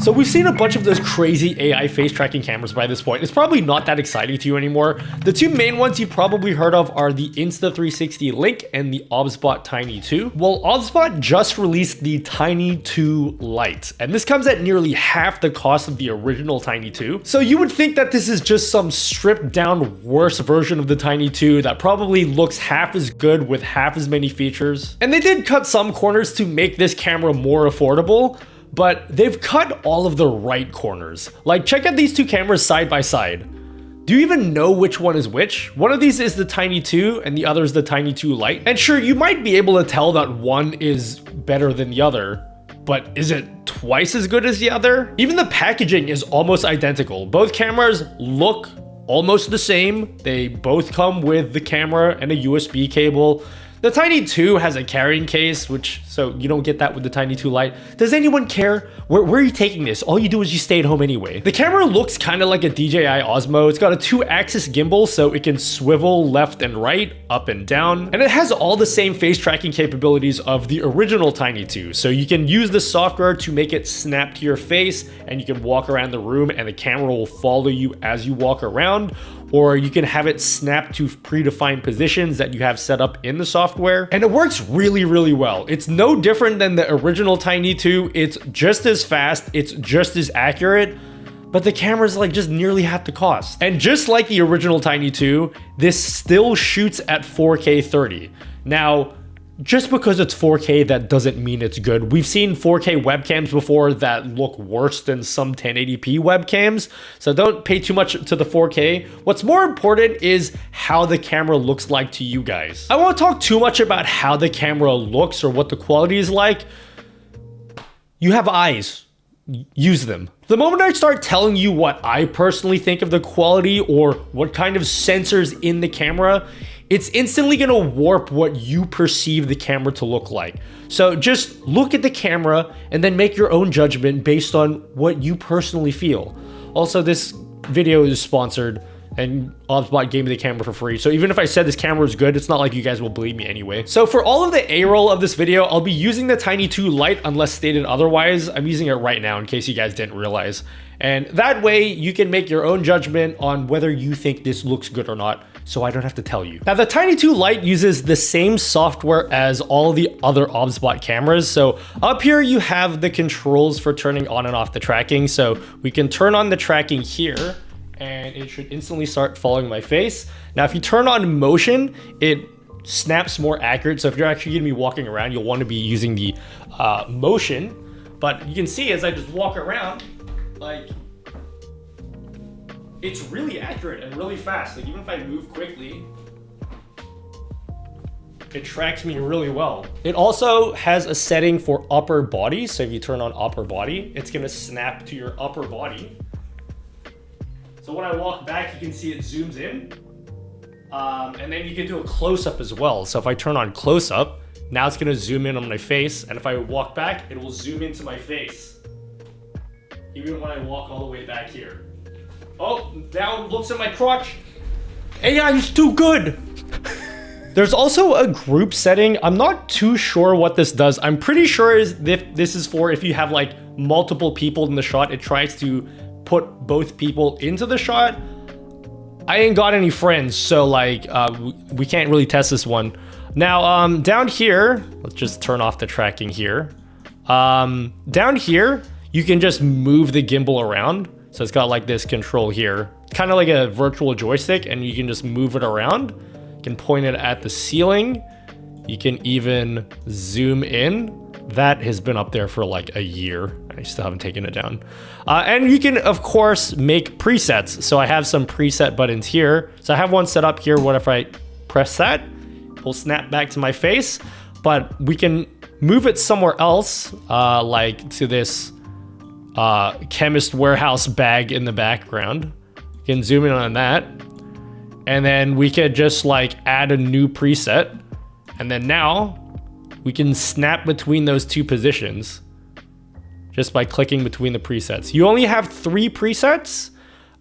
So we've seen a bunch of those crazy AI face tracking cameras by this point. It's probably not that exciting to you anymore. The two main ones you've probably heard of are the Insta360 Link and the OBSBOT Tiny2. Well, OBSBOT just released the Tiny2 Lite, and this comes at nearly half the cost of the original Tiny2. So you would think that this is just some stripped down worse version of the Tiny2 that probably looks half as good with half as many features. And they did cut some corners to make this camera more affordable, but they've cut all of the right corners. Like, check out these two cameras side by side. Do you even know which one is which? One of these is the Tiny2 and the other is the Tiny2 Lite. And sure, you might be able to tell that one is better than the other, but is it twice as good as the other? Even the packaging is almost identical. Both cameras look almost the same. They both come with the camera and a USB cable. The Tiny2 has a carrying case, so you don't get that with the Tiny2 Lite. Does anyone care? Where are you taking this? All you do is you stay at home anyway. The camera looks kind of like a DJI Osmo. It's got a 2-axis gimbal, so it can swivel left and right, up and down. And it has all the same face tracking capabilities of the original Tiny2. So you can use the software to make it snap to your face, and you can walk around the room and the camera will follow you as you walk around. Or you can have it snap to predefined positions that you have set up in the software. And it works really, really well. It's no different than the original Tiny2. It's just as fast, it's just as accurate, but the camera's like just nearly half the cost. And just like the original Tiny2, this still shoots at 4K 30. Now, just because it's 4K, that doesn't mean it's good. We've seen 4K webcams before that look worse than some 1080p webcams, so don't pay too much to the 4K. What's more important is how the camera looks like to you guys. I won't talk too much about how the camera looks or what the quality is like. You have eyes. Use them. The moment I start telling you what I personally think of the quality or what kind of sensors in the camera, it's instantly gonna warp what you perceive the camera to look like. So just look at the camera and then make your own judgment based on what you personally feel. Also, this video is sponsored and OBSBOT gave me the camera for free. So even if I said this camera is good, it's not like you guys will believe me anyway. So for all of the A-roll of this video, I'll be using the Tiny2 Lite unless stated otherwise. I'm using it right now in case you guys didn't realize. And that way you can make your own judgment on whether you think this looks good or not, so I don't have to tell you. Now, the Tiny2 Lite uses the same software as all the other OBSBOT cameras. So up here you have the controls for turning on and off the tracking. So we can turn on the tracking here and it should instantly start following my face. Now, if you turn on motion, it snaps more accurate. So if you're actually gonna be walking around, you'll want to be using the motion. But you can see as I just walk around, like, it's really accurate and really fast. Like, even if I move quickly, it tracks me really well. It also has a setting for upper body. So if you turn on upper body, it's gonna snap to your upper body. So when I walk back, you can see it zooms in. And then you can do a close-up as well. So if I turn on close-up, now it's gonna zoom in on my face. And if I walk back, it will zoom into my face. Even when I walk all the way back here. Oh, now it looks at my crotch. AI is too good. There's also a group setting. I'm not too sure what this does. I'm pretty sure this is for if you have like multiple people in the shot, it tries to put both people into the shot. I ain't got any friends, so like we can't really test this one. Now down here, let's just turn off the tracking here. Down here, you can just move the gimbal around. So it's got like this control here, kind of like a virtual joystick, and you can just move it around. You can point it at the ceiling. You can even zoom in. That has been up there for like a year. I still haven't taken it down. And you can, of course, make presets. So I have some preset buttons here. So I have one set up here. What if I press that? It will snap back to my face, but we can move it somewhere else, like to this Chemist Warehouse bag in the background. You can zoom in on that. And then we could just like add a new preset. And then now we can snap between those two positions just by clicking between the presets. You only have 3 presets.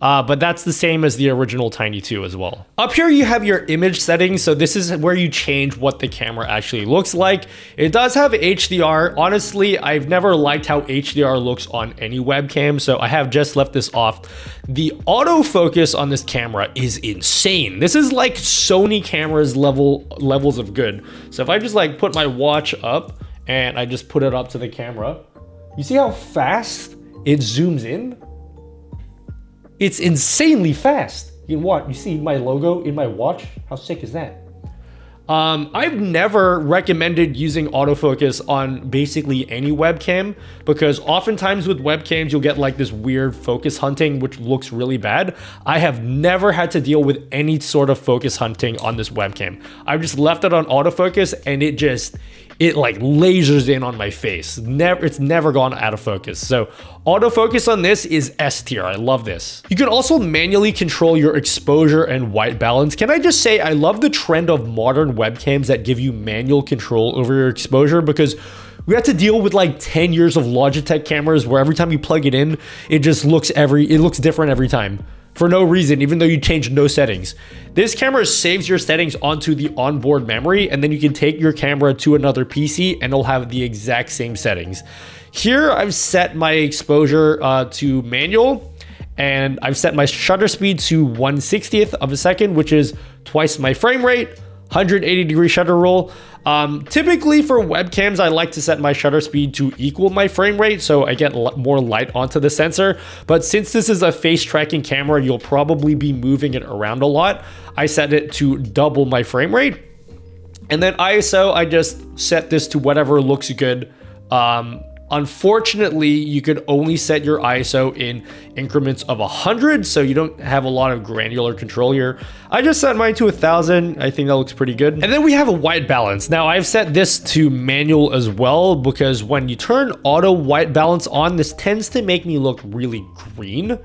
But that's the same as the original Tiny 2 as well. Up here you have your image settings, so this is where you change what the camera actually looks like. It does have HDR. Honestly, I've never liked how HDR looks on any webcam, so I have just left this off. The autofocus on this camera is insane. This is like Sony cameras levels of good. So if I just like put my watch up and I just put it up to the camera, you see how fast it zooms in? It's insanely fast. You see my logo in my watch? How sick is that? I've never recommended using autofocus on basically any webcam because oftentimes with webcams, you'll get like this weird focus hunting, which looks really bad. I have never had to deal with any sort of focus hunting on this webcam. I've just left it on autofocus and it like lasers in on my face. It's never gone out of focus. So autofocus on this is S tier. I love this. You can also manually control your exposure and white balance. Can I just say, I love the trend of modern webcams that give you manual control over your exposure, because we had to deal with like 10 years of Logitech cameras where every time you plug it in, it just looks different every time. For no reason, even though you change no settings. This camera saves your settings onto the onboard memory, and then you can take your camera to another PC and it'll have the exact same settings. Here, I've set my exposure to manual, and I've set my shutter speed to 1/60th of a second, which is twice my frame rate, 180-degree shutter roll. Typically for webcams, I like to set my shutter speed to equal my frame rate so I get more light onto the sensor. But since this is a face tracking camera, you'll probably be moving it around a lot. I set it to double my frame rate. And then ISO, I just set this to whatever looks good. Unfortunately, you could only set your ISO in increments of 100, so you don't have a lot of granular control here. I just set mine to 1000. I think that looks pretty good. And then we have a white balance. Now, I've set this to manual as well, because when you turn auto white balance on, this tends to make me look really green.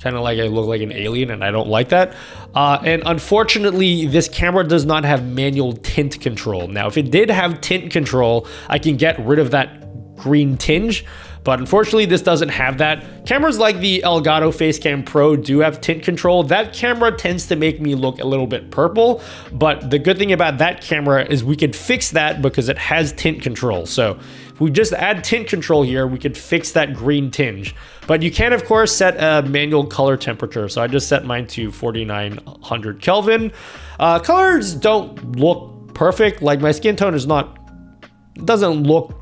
Kind of like I look like an alien, and I don't like that. And unfortunately, this camera does not have manual tint control. Now, if it did have tint control, I can get rid of that green tinge, but unfortunately this doesn't have that. Cameras like the Elgato Facecam Pro do have tint control. That camera tends to make me look a little bit purple, but the good thing about that camera is we could fix that because it has tint control. So if we just add tint control here, we could fix that green tinge. But you can of course set a manual color temperature. So I just set mine to 4900 Kelvin. Colors don't look perfect. Like my skin tone doesn't look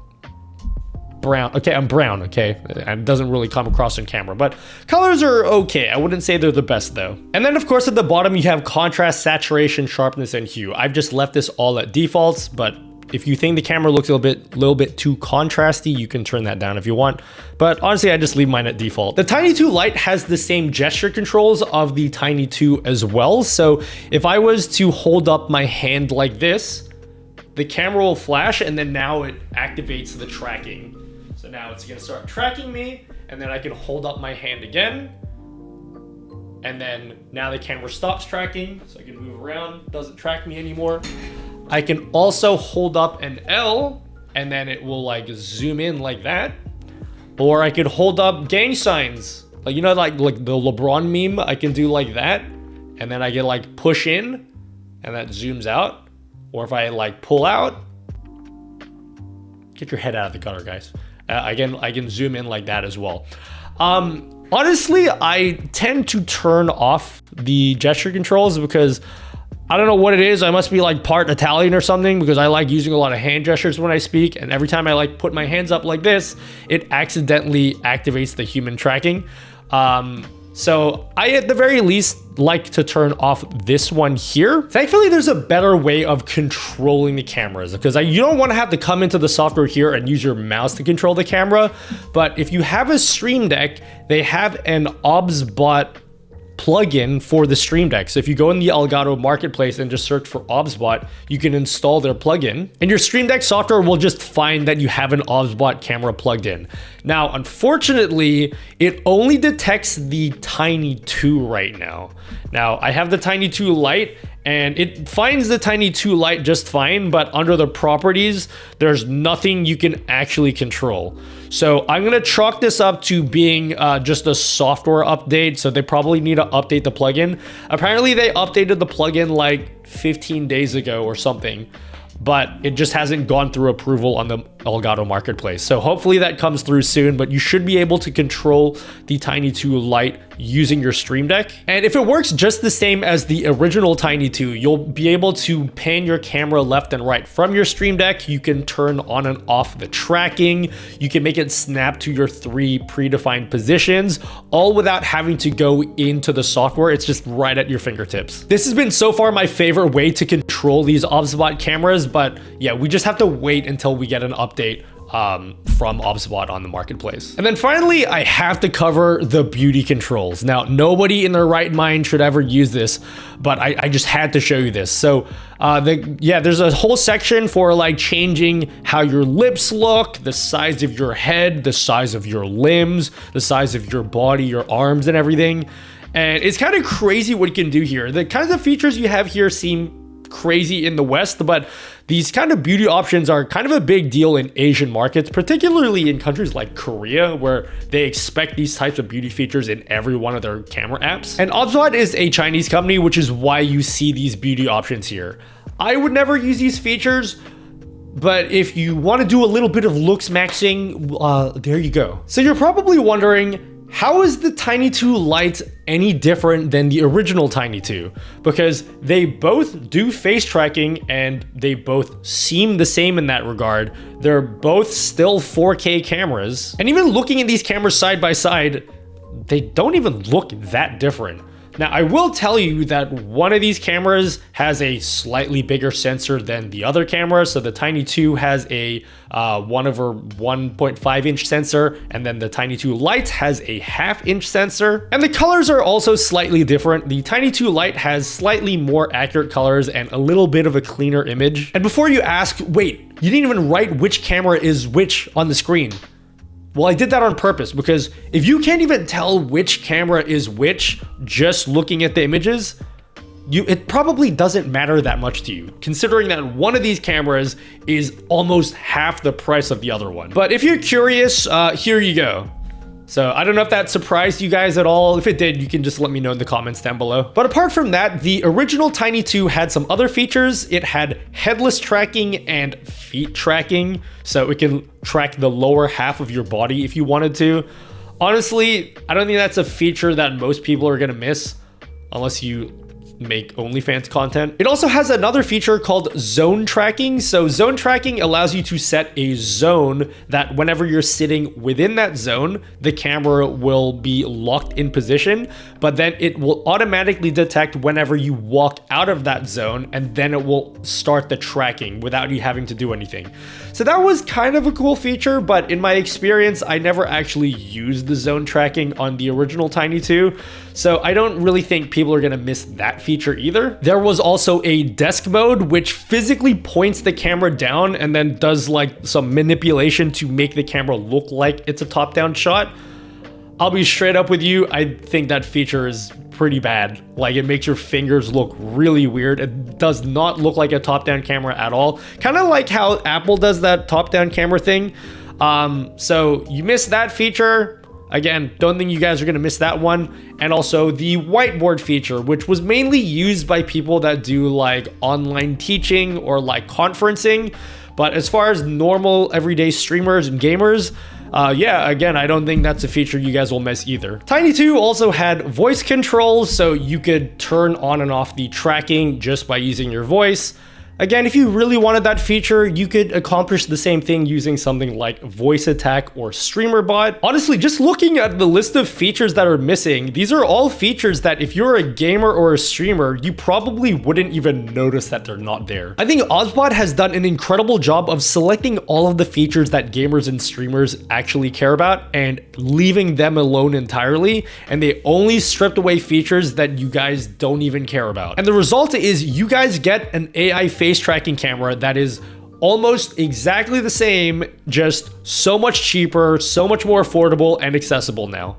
brown. Okay, I'm brown, okay? It doesn't really come across on camera, but colors are okay. I wouldn't say they're the best though. And then of course at the bottom you have contrast, saturation, sharpness, and hue. I've just left this all at defaults, but if you think the camera looks a little bit too contrasty, you can turn that down if you want. But honestly, I just leave mine at default. The Tiny 2 Lite has the same gesture controls of the Tiny 2 as well. So if I was to hold up my hand like this, the camera will flash, and then now it activates the tracking. So now it's gonna start tracking me, and then I can hold up my hand again. And then now the camera stops tracking, so I can move around, doesn't track me anymore. I can also hold up an L, and then it will like zoom in like that. Or I could hold up gang signs. Like, you know, like the LeBron meme, I can do like that. And then I can like push in, and that zooms out. Or if I like pull out, get your head out of the gutter, guys. I can zoom in like that as well. Honestly, I tend to turn off the gesture controls because I don't know what it is. I must be like part Italian or something, because I like using a lot of hand gestures when I speak. And every time I like put my hands up like this, it accidentally activates the human tracking. So I, at the very least, like to turn off this one here. Thankfully, there's a better way of controlling the cameras, because you don't want to have to come into the software here and use your mouse to control the camera. But if you have a Stream Deck, they have an OBSBOT plugin for the Stream Deck. So if you go in the Elgato marketplace and just search for OBSBOT, you can install their plugin, and your Stream Deck software will just find that you have an OBSBOT camera plugged in. Now, unfortunately, it only detects the Tiny 2 right now. Now, I have the Tiny 2 Lite, and it finds the Tiny 2 Lite just fine, but under the properties, there's nothing you can actually control. So I'm gonna chalk this up to being just a software update. So they probably need to update the plugin. Apparently they updated the plugin like 15 days ago or something, but it just hasn't gone through approval on the Elgato marketplace. So hopefully that comes through soon, but you should be able to control the Tiny 2 Lite using your Stream Deck. And if it works just the same as the original Tiny 2, you'll be able to pan your camera left and right from your Stream Deck. You can turn on and off the tracking. You can make it snap to your 3 predefined positions, all without having to go into the software. It's just right at your fingertips. This has been so far my favorite way to control these OBSBOT cameras, but yeah, we just have to wait until we get an update from OBSBOT on the marketplace. And then finally, I have to cover the beauty controls. Now, nobody in their right mind should ever use this, but I just had to show you this. So there's a whole section for like changing how your lips look, the size of your head, the size of your limbs, the size of your body, your arms and everything. And it's kind of crazy what you can do here. The kinds of features you have here seem crazy in the West, but these kind of beauty options are kind of a big deal in Asian markets, particularly in countries like Korea, where they expect these types of beauty features in every one of their camera apps. And OBSBOT is a Chinese company, which is why you see these beauty options here. I would never use these features, but if you want to do a little bit of looks maxing, there you go. So you're probably wondering, how is the Tiny 2 Lite any different than the original Tiny 2? Because they both do face tracking and they both seem the same in that regard. They're both still 4K cameras. And even looking at these cameras side by side, they don't even look that different. Now, I will tell you that one of these cameras has a slightly bigger sensor than the other camera. So the Tiny 2 has a 1/1.5 inch sensor, and then the Tiny 2 Lite has a 1/2 inch sensor. And the colors are also slightly different. The Tiny 2 Lite has slightly more accurate colors and a little bit of a cleaner image. And before you ask, wait, you didn't even write which camera is which on the screen. Well, I did that on purpose because if you can't even tell which camera is which just looking at the images, it probably doesn't matter that much to you, considering that one of these cameras is almost half the price of the other one. But if you're curious, here you go. So I don't know if that surprised you guys at all. If it did, you can just let me know in the comments down below. But apart from that, the original Tiny 2 had some other features. It had headless tracking and feet tracking, so it can track the lower half of your body if you wanted to. Honestly, I don't think that's a feature that most people are gonna miss unless you make OnlyFans content. It also has another feature called zone tracking. So zone tracking allows you to set a zone that whenever you're sitting within that zone, the camera will be locked in position, but then it will automatically detect whenever you walk out of that zone, and then it will start the tracking without you having to do anything. So that was kind of a cool feature, but in my experience, I never actually used the zone tracking on the original Tiny 2. So I don't really think people are gonna miss that feature either. There was also a desk mode, which physically points the camera down and then does like some manipulation to make the camera look like it's a top-down shot. I'll be straight up with you, I think that feature is pretty bad. Like, it makes your fingers look really weird. It does not look like a top-down camera at all. Kind of like how Apple does that top-down camera thing. So you missed that feature. Again, don't think you guys are gonna miss that one. And also the whiteboard feature, which was mainly used by people that do like online teaching or like conferencing. But as far as normal everyday streamers and gamers, yeah, again, I don't think that's a feature you guys will miss either. Tiny 2 also had voice controls, so you could turn on and off the tracking just by using your voice. Again, if you really wanted that feature, you could accomplish the same thing using something like Voice Attack or StreamerBot. Honestly, just looking at the list of features that are missing, these are all features that if you're a gamer or a streamer, you probably wouldn't even notice that they're not there. I think OBSBOT has done an incredible job of selecting all of the features that gamers and streamers actually care about and leaving them alone entirely, and they only stripped away features that you guys don't even care about. And the result is you guys get an AI face tracking camera that is almost exactly the same, just so much cheaper, so much more affordable and accessible now.